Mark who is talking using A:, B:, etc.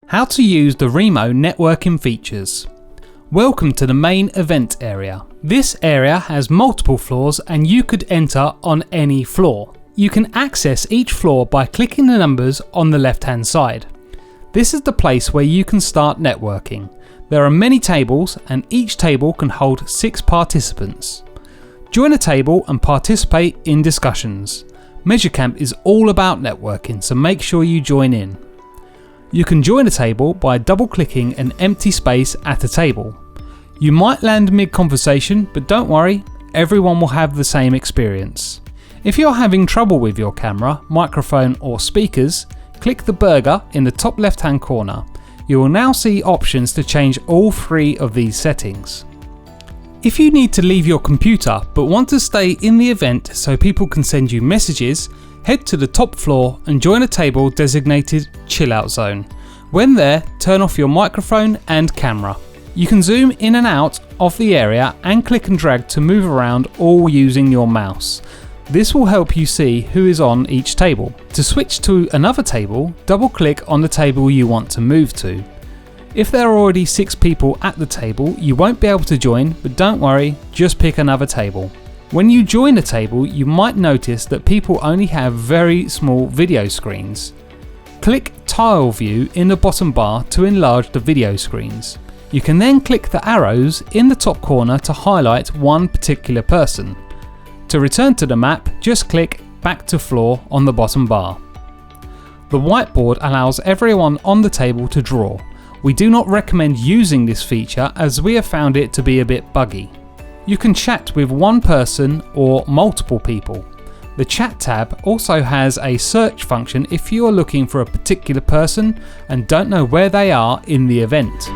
A: How to use the Remo networking features. Welcome to the main event area. This area has multiple floors and you could enter on any floor. You can access each floor by clicking the numbers on the left hand side. This is the place where you can start networking. There are many tables and each table can hold 6 participants. Join a table and participate in discussions. MeasureCamp is all about networking, so make sure you join in. You can join a table by double clicking an empty space at a table. You might land mid-conversation, but don't worry, everyone will have the same experience. If you're having trouble with your camera, microphone or speakers, click the burger in the top left hand corner. You will now see options to change all 3 of these settings. If you need to leave your computer but want to stay in the event so people can send you messages, head to the top floor and join a table designated Chill Out Zone. When there, turn off your microphone and camera. You can zoom in and out of the area and click and drag to move around, all using your mouse. This will help you see who is on each table. To switch to another table, double click on the table you want to move to. If there are already 6 people at the table, you won't be able to join, but don't worry, just pick another table. When you join a table, you might notice that people only have very small video screens. Click Tile View in the bottom bar to enlarge the video screens. You can then click the arrows in the top corner to highlight one particular person. To return to the map, just click Back to Floor on the bottom bar. The whiteboard allows everyone on the table to draw. We do not recommend using this feature as we have found it to be a bit buggy. You can chat with one person or multiple people. The chat tab also has a search function if you are looking for a particular person and don't know where they are in the event.